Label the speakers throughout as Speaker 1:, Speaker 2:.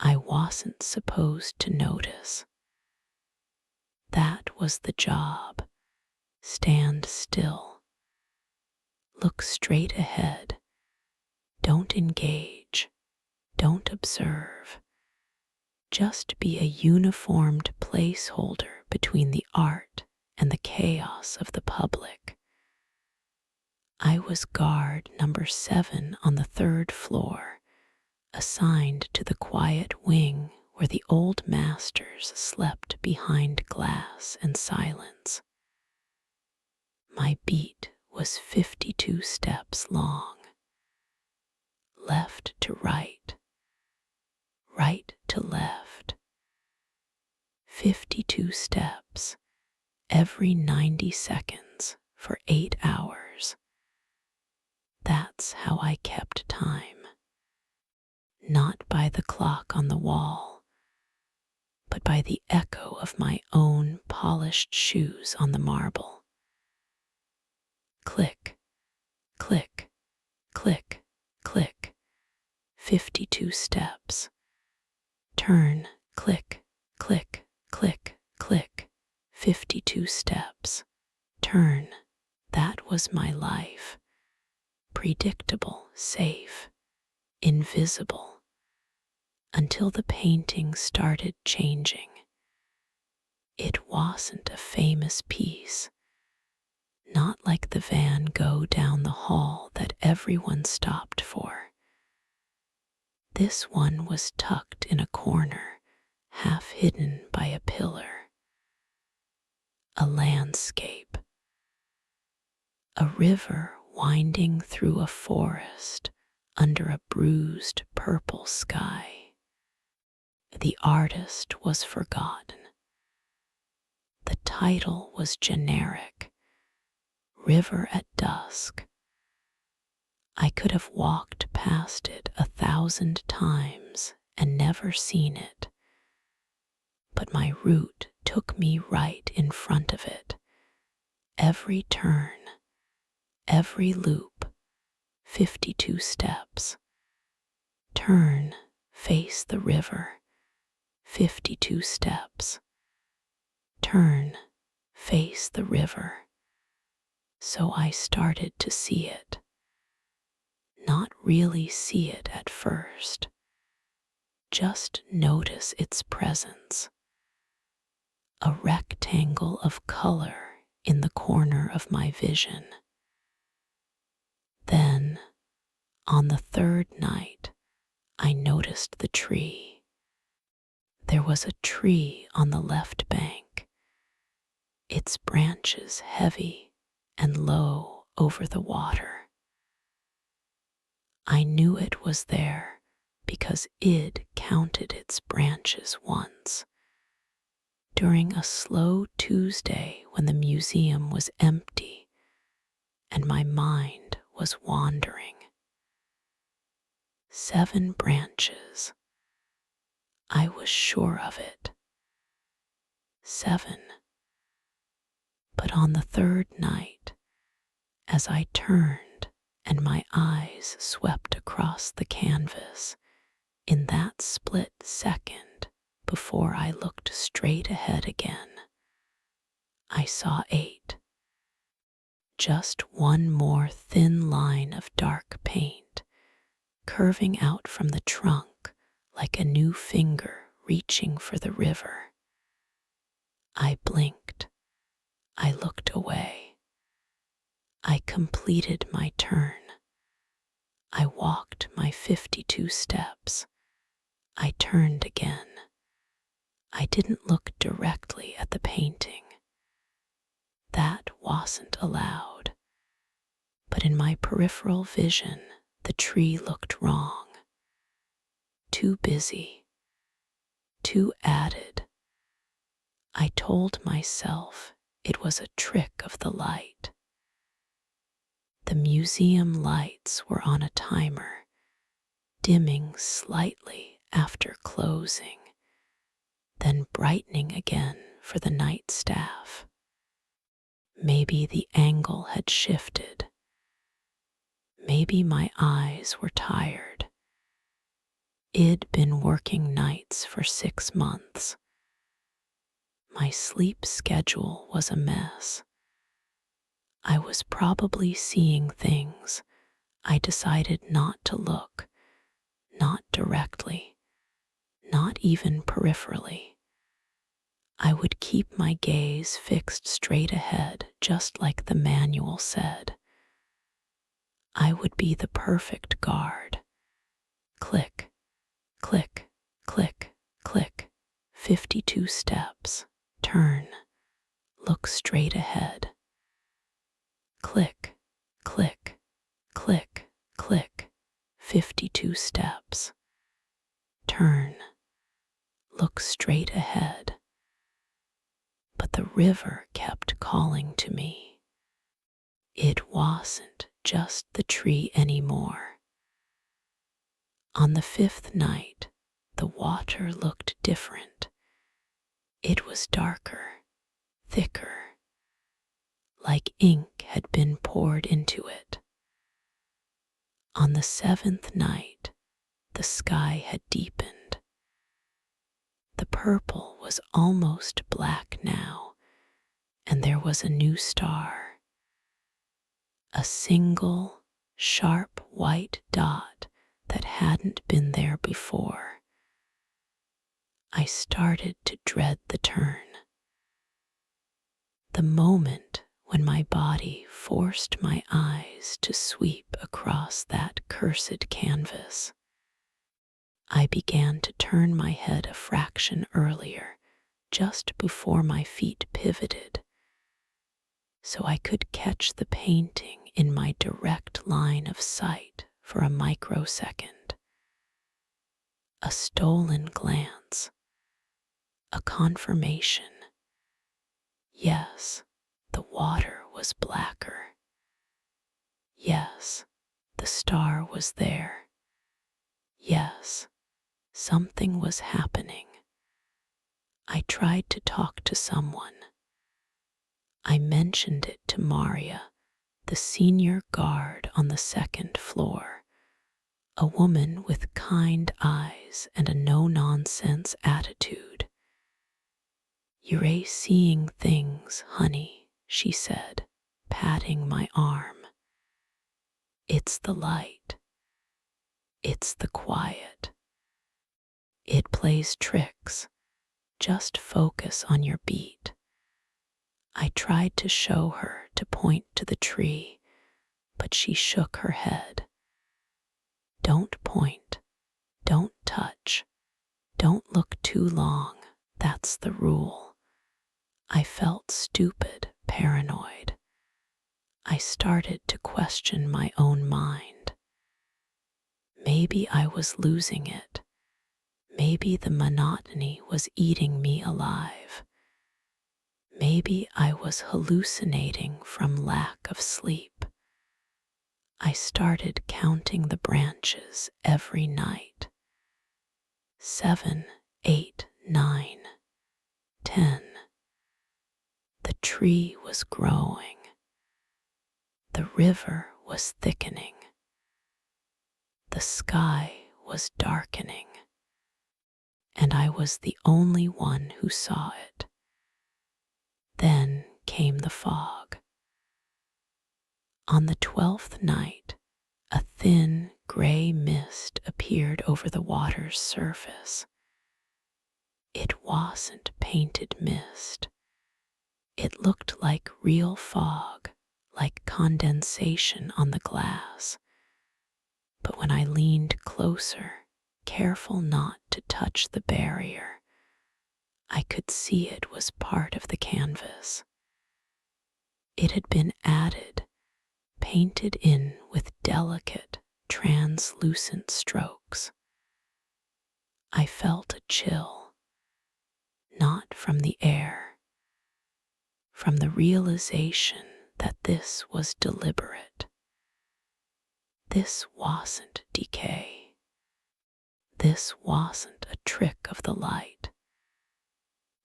Speaker 1: I wasn't supposed to notice. That was the job. Stand still. Look straight ahead. Don't engage. Don't observe. Just be a uniformed placeholder between the art and the chaos of the public. I was guard number 7 on the 3rd floor, assigned to the quiet wing where the old masters slept behind glass and silence. My beat was 52 steps long. Left to right, right to left. 52 steps every 90 seconds for 8 hours. That's how I kept time. Not by the clock on the wall, but by the echo of my own polished shoes on the marble. Click, click, click, click. 52 steps. Turn, click, click, click, click. 52 steps. Turn. That was my life. Predictable, safe, invisible, until the painting started changing. It wasn't a famous piece, not like the Van Gogh down the hall that everyone stopped for. This one was tucked in a corner, half hidden by a pillar. A landscape. A river winding through a forest under a bruised purple sky. The artist was forgotten. The title was generic, River at Dusk. I could have walked past it 1,000 times and never seen it, but my route took me right in front of it. Every turn, every loop, 52 steps. Turn, face the river, 52 steps. Turn, face the river. So I started to see it. Not really see it at first. Just notice its presence. A rectangle of color in the corner of my vision. Then, on the 3rd night, I noticed the tree. There was a tree on the left bank, its branches heavy and low over the water. I knew it was there because Id counted its branches once. During a slow Tuesday when the museum was empty and my mind was wandering. 7 branches. I was sure of it. 7. But on the 3rd night, as I turned and my eyes swept across the canvas, in that split second before I looked straight ahead again, I saw 8. Just one more thin line of dark paint, curving out from the trunk like a new finger reaching for the river. I blinked. I looked away. I completed my turn. I walked my 52 steps. I turned again. I didn't look directly at the painting. That wasn't allowed. But in my peripheral vision, the tree looked wrong. Too busy. Too added. I told myself it was a trick of the light. The museum lights were on a timer, dimming slightly after closing, then brightening again for the night staff. Maybe the angle had shifted. Maybe my eyes were tired. I'd been working nights for 6 months. My sleep schedule was a mess. I was probably seeing things I decided not to look, not directly, not even peripherally. I would keep my gaze fixed straight ahead, just like the manual said. I would be the perfect guard. Click, click, click, click. 52 steps. Turn. Look straight ahead. Click, click, click, click. 52 steps. Turn. Look straight ahead. But the river kept calling to me. It wasn't just the tree anymore. On the 5th night, the water looked different. It was darker, thicker, like ink had been poured into it. On the 7th night, the sky had deepened. The purple was almost black now, and there was a new star. A single, sharp white dot that hadn't been there before. I started to dread the turn. The moment when my body forced my eyes to sweep across that cursed canvas. I began to turn my head a fraction earlier, just before my feet pivoted, so I could catch the painting in my direct line of sight for a microsecond. A stolen glance, a confirmation. Yes, the water was blacker. Yes, the star was there. Yes, something was happening. I tried to talk to someone. I mentioned it to Maria, the senior guard on the 2nd floor, a woman with kind eyes and a no-nonsense attitude. "You're seeing things, honey," she said, patting my arm. "It's the light. It's the quiet. It plays tricks. Just focus on your beat." I tried to show her to point to the tree, but she shook her head. "Don't point. Don't touch. Don't look too long. That's the rule." I felt stupid, paranoid. I started to question my own mind. Maybe I was losing it. Maybe the monotony was eating me alive. Maybe I was hallucinating from lack of sleep. I started counting the branches every night. 7, 8, 9, 10. The tree was growing. The river was thickening. The sky was darkening. And I was the only one who saw it. Then came the fog. On the 12th night, a thin gray mist appeared over the water's surface. It wasn't painted mist. It looked like real fog, like condensation on the glass. But when I leaned closer, careful not to touch the barrier, I could see it was part of the canvas. It had been added, painted in with delicate, translucent strokes. I felt a chill, not from the air, from the realization that this was deliberate. This wasn't decay. This wasn't a trick of the light.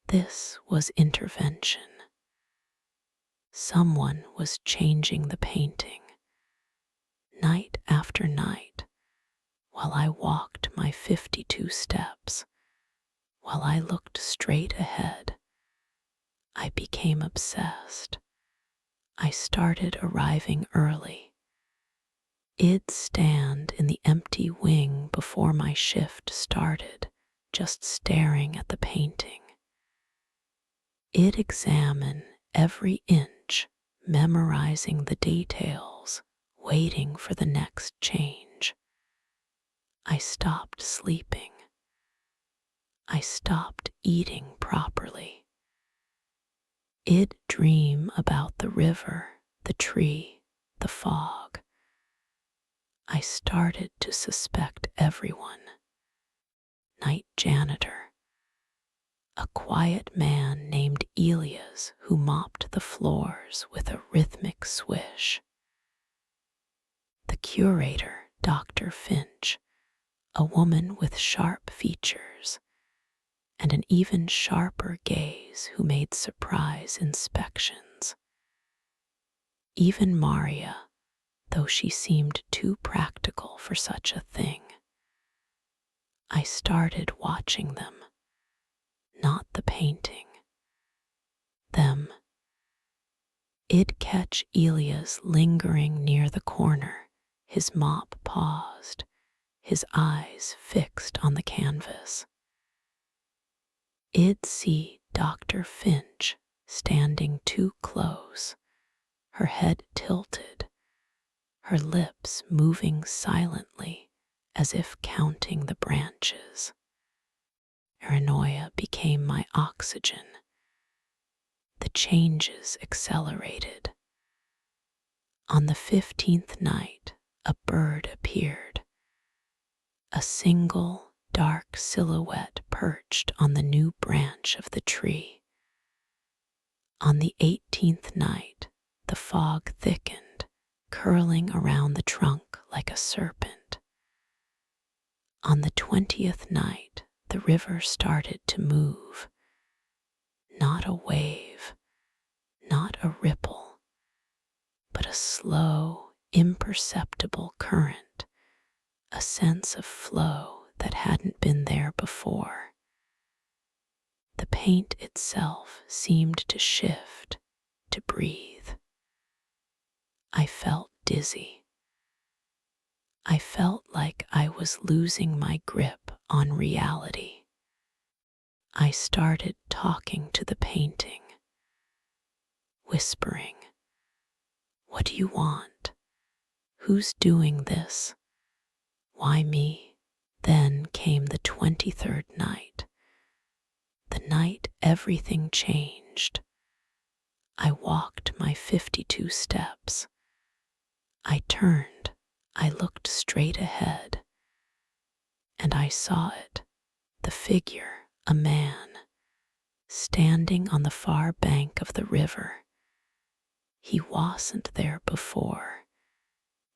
Speaker 1: This was intervention. Someone was changing the painting, night after night, while I walked my 52 steps, while I looked straight ahead. I became obsessed. I started arriving early. I'd stand in the empty wing before my shift started, just staring at the painting. I'd examine every inch, memorizing the details, waiting for the next change. I stopped sleeping. I stopped eating properly. I'd dream about the river, the tree, the fog. I started to suspect everyone. Night janitor, a quiet man named Elias who mopped the floors with a rhythmic swish. The curator, Dr. Finch, a woman with sharp features and an even sharper gaze who made surprise inspections. Even Maria, though she seemed too practical for such a thing. I started watching them, not the painting. Them. I'd catch Elias lingering near the corner, his mop paused, his eyes fixed on the canvas. I'd see Dr. Finch standing too close, her head tilted, her lips moving silently as if counting the branches. Paranoia became my oxygen. The changes accelerated. On the 15th night, a bird appeared. A single dark silhouette perched on the new branch of the tree. On the 18th night, the fog thickened, curling around the trunk like a serpent. On the 20th night, the river started to move. Not a wave, not a ripple, but a slow, imperceptible current, a sense of flow that hadn't been there before. The paint itself seemed to shift, to breathe. I felt dizzy. I felt like I was losing my grip on reality. I started talking to the painting, whispering, "What do you want? Who's doing this? Why me?" Then came the 23rd night, the night everything changed. I walked my 52 steps. I turned, I looked straight ahead, and I saw it, the figure, a man, standing on the far bank of the river. He wasn't there before.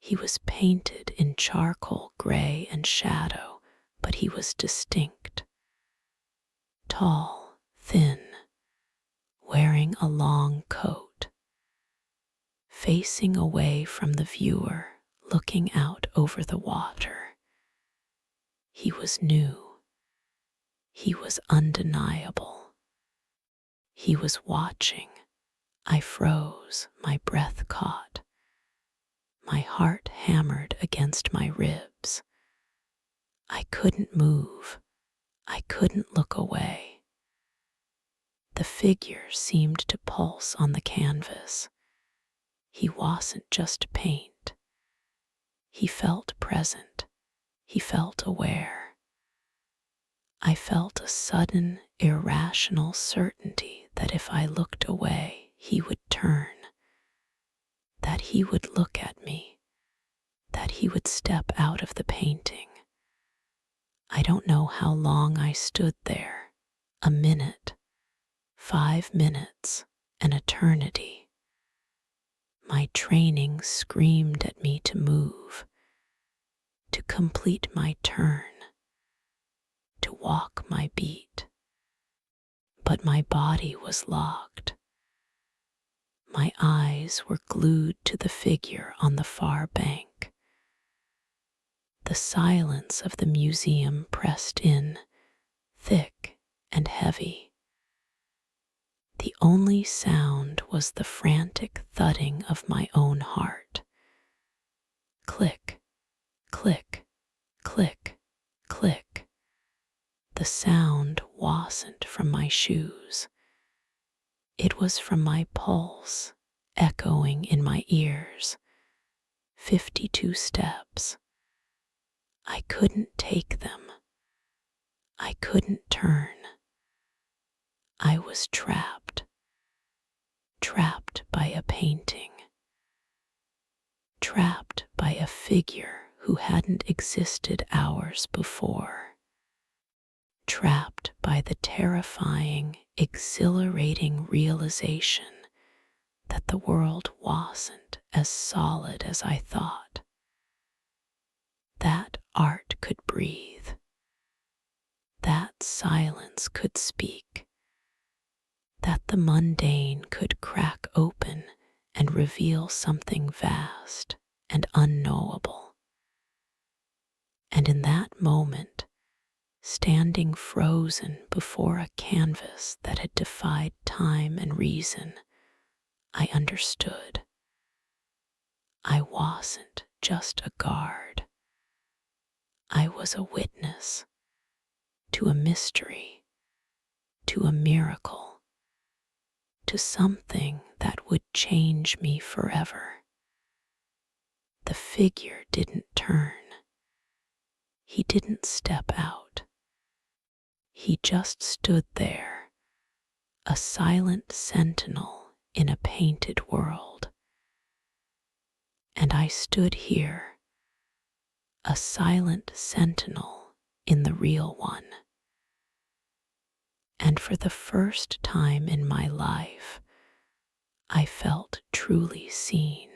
Speaker 1: He was painted in charcoal gray and shadow, but he was distinct. Tall, thin, wearing a long coat, facing away from the viewer, looking out over the water. He was new. He was undeniable. He was watching. I froze, my breath caught. My heart hammered against my ribs. I couldn't move. I couldn't look away. The figure seemed to pulse on the canvas. He wasn't just paint. He felt present. He felt aware. I felt a sudden, irrational certainty that if I looked away, he would turn, that he would look at me, that he would step out of the painting. I don't know how long I stood there, a minute, 5 minutes, an eternity. My training screamed at me to move, to complete my turn, to walk my beat. But my body was locked. My eyes were glued to the figure on the far bank. The silence of the museum pressed in, thick and heavy. The only sound was the frantic thudding of my own heart. Click, click, click, click. The sound wasn't from my shoes. It was from my pulse, echoing in my ears. 52 steps. I couldn't take them. I couldn't turn. I was trapped. Trapped by a painting. Trapped by a figure who hadn't existed hours before. Trapped by the terrifying, exhilarating realization that the world wasn't as solid as I thought. That art could breathe. That silence could speak. That the mundane could crack open and reveal something vast and unknowable. And in that moment, standing frozen before a canvas that had defied time and reason, I understood. I wasn't just a guard. I was a witness to a mystery, to a miracle, to something that would change me forever. The figure didn't turn. He didn't step out. He just stood there, a silent sentinel in a painted world. And I stood here, a silent sentinel in the real one. And for the first time in my life, I felt truly seen.